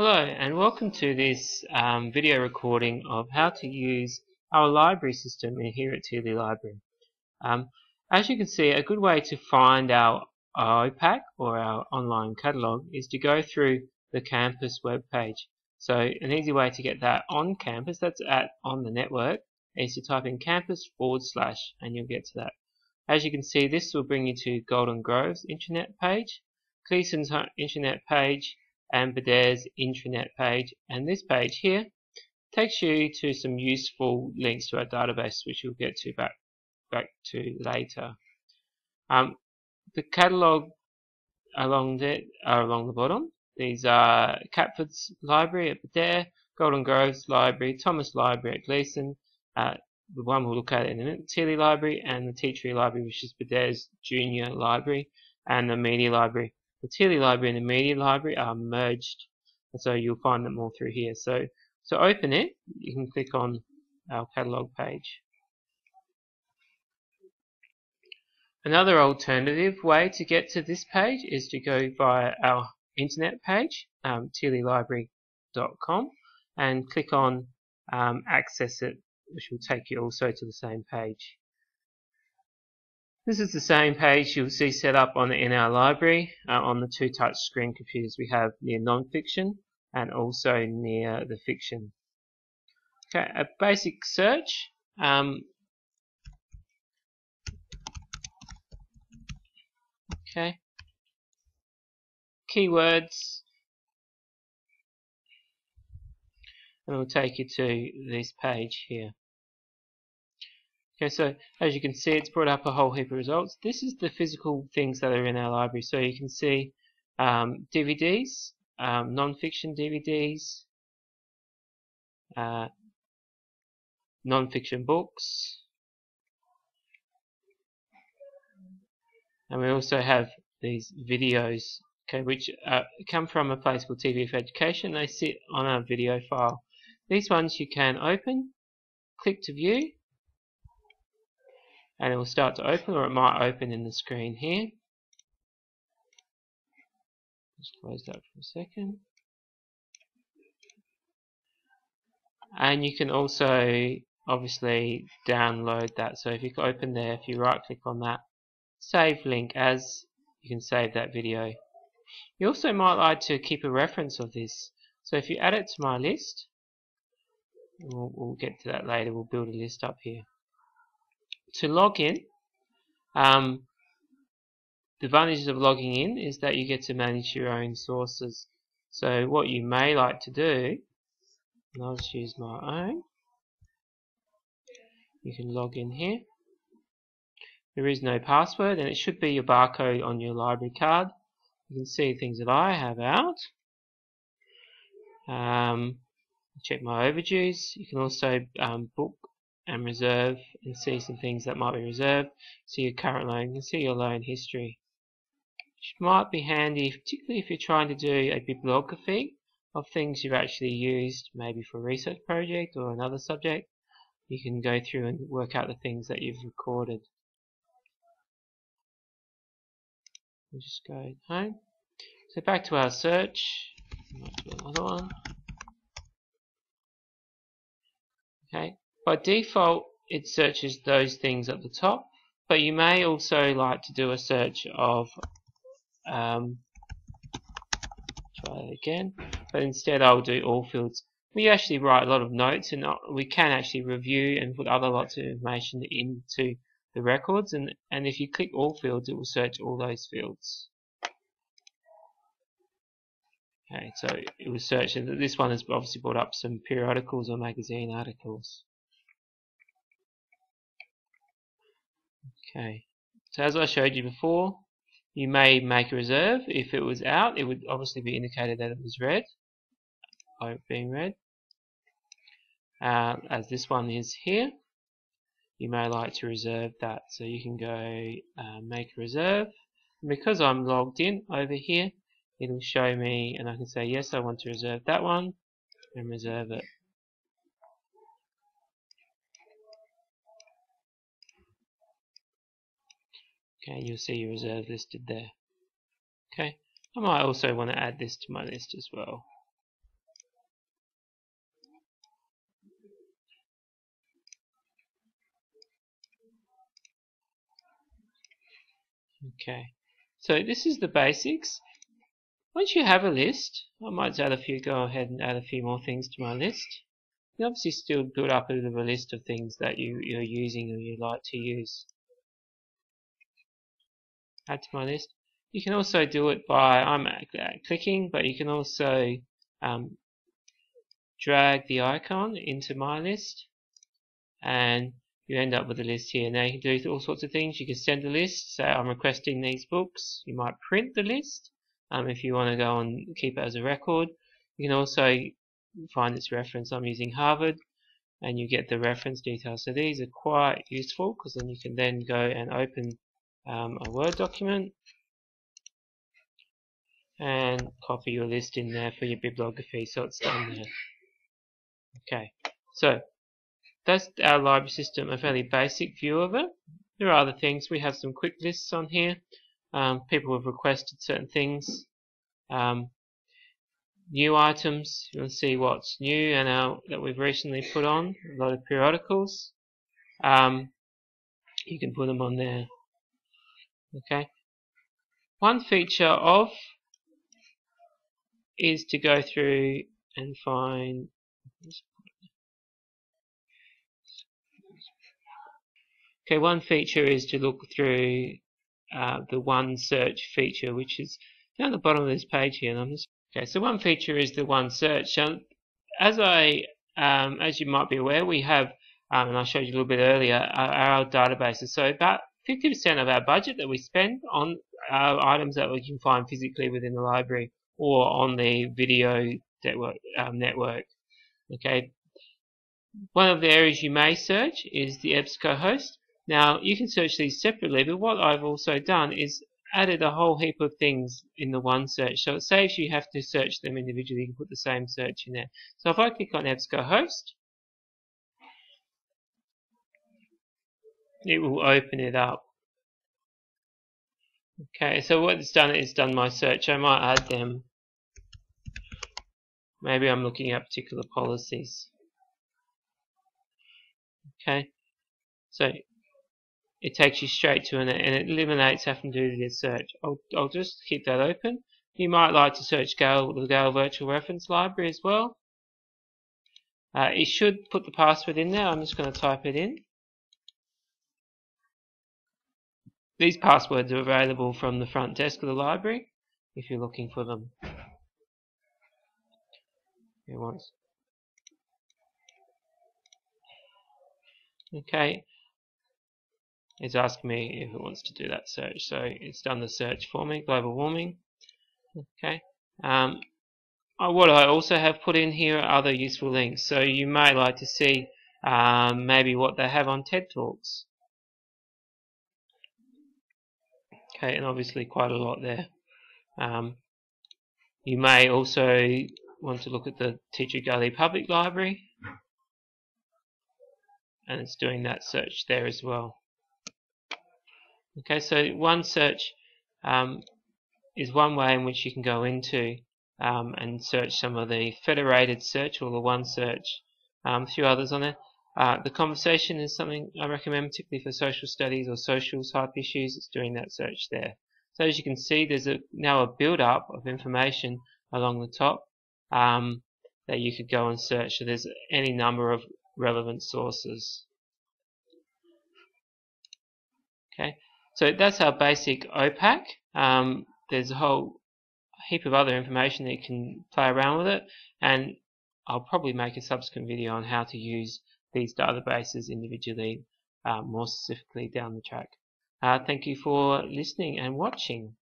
Hello and welcome to this video recording of how to use our library system here at TLE Library. As you can see, a good way to find our OPAC or our online catalogue is to go through the campus web page. So an easy way to get that on campus, that's on the network, is to type in campus / and you'll get to that. As you can see, this will bring you to Golden Grove's intranet page, Gleason's intranet page, and Badere's intranet page, and this page here takes you to some useful links to our database, which we'll get to back to later. The catalogue along the bottom. These are Catford's Library at Badere, Golden Grove's Library, Thomas Library at Gleason, the one we'll look at in a minute, TLE Library, and the Tea Tree Library, which is Badere's junior library, and the Media Library. The TLE Library and the Media Library are merged, and so you'll find them all through here. So to open it, you can click on our catalogue page. Another alternative way to get to this page is to go via our internet page, tlelibrary.com, and click on Access It, which will take you also to the same page. This is the same page you'll see set up in our library on the two touch screen computers we have near non-fiction and also near the fiction. Okay, a basic search. Okay, keywords, and it will take you to this page here. Okay, so as you can see, it's brought up a whole heap of results. This is the physical things that are in our library. So you can see DVDs, non-fiction DVDs, non-fiction books, and we also have these videos, okay, which come from a place called TVF Education. They sit on a video file. These ones you can open, click to view, and it will start to open, or it might open in the screen here. Just close that for a second. And you can also obviously download that. So if you open there, if you right click on that, save link as, you can save that video. You also might like to keep a reference of this. So if you add it to my list, we'll get to that later, we'll build a list up here. To log in, the advantages of logging in is that you get to manage your own sources. So what you may like to do, and I'll just use my own, you can log in here. There is no password, and it should be your barcode on your library card. You can see things that I have out. Check my overdues. You can also book and reserve and see some things that might be reserved. See your current loan, you can see your loan history, which might be handy, particularly if you're trying to do a bibliography of things you've actually used, maybe for a research project or another subject. You can go through and work out the things that you've recorded. We'll just go home. So back to our search. Might do another one. Okay. By default, it searches those things at the top, but you may also like to do a search of try it again, but instead I'll do all fields. We actually write a lot of notes, and we can actually review and put other lots of information into the records, and if you click all fields, it will search all those fields. Okay, so it will search, and this one has obviously brought up some periodicals or magazine articles. Okay, so as I showed you before, you may make a reserve. If it was out, it would obviously be indicated that it was read, by being read. As this one is here, you may like to reserve that. So you can go make a reserve. And because I'm logged in over here, it'll show me, and I can say yes, I want to reserve that one, and reserve it. Okay, you'll see your reserve listed there. Okay, I might also want to add this to my list as well. Okay, so this is the basics. Once you have a list, I might go ahead and add a few more things to my list. You obviously still build up a bit of a list of things that you're using or you like to use. Add to my list. You can also do it by clicking, but you can also drag the icon into my list, and you end up with a list here. Now you can do all sorts of things. You can send a list, say I'm requesting these books. You might print the list if you want to go and keep it as a record. You can also find this reference. I'm using Harvard, and you get the reference details. So these are quite useful because then you can then go and open a Word document and copy your list in there for your bibliography, so it's done there. Okay, so that's our library system, a fairly basic view of it. There are other things. We have some quick lists on here. People have requested certain things. New items, you'll see what's new and that we've recently put on. A lot of periodicals. You can put them on there. Okay. One feature of is to go through and find. Okay, one feature is to look through the One Search feature, which is down the bottom of this page here. And okay, so one feature is the One Search. As you might be aware, we have, and I showed you a little bit earlier, our databases. So about 50% of our budget that we spend on items that we can find physically within the library or on the video network. Okay. One of the areas you may search is the EBSCOhost. Now you can search these separately, but what I've also done is added a whole heap of things in the one search, so it saves you have to search them individually. You can put the same search in there. So if I click on EBSCOhost, it will open it up. Okay, so what it's done my search. I might add them. Maybe I'm looking at particular policies. Okay, so it takes you straight to it, and it eliminates having to do the search. I'll just keep that open. You might like to search the Gale Virtual Reference Library as well. It should put the password in there. I'm just going to type it in. These passwords are available from the front desk of the library if you're looking for them. Okay. It's asking me if it wants to do that search, so it's done the search for me. Global warming. Okay. What I also have put in here are other useful links. So you may like to see maybe what they have on TED Talks. Okay, and obviously quite a lot there. You may also want to look at the Teacher Gully Public Library, and it's doing that search there as well. Okay, so one search is one way in which you can go into and search some of the federated search or the one search, a few others on there. The conversation is something I recommend, particularly for social studies or social type issues. It's doing that search there. So as you can see, there's now a build-up of information along the top that you could go and search. So there's any number of relevant sources. Okay, so that's our basic OPAC. There's a whole heap of other information that you can play around with it, and I'll probably make a subsequent video on how to use these databases individually, more specifically down the track. Thank you for listening and watching.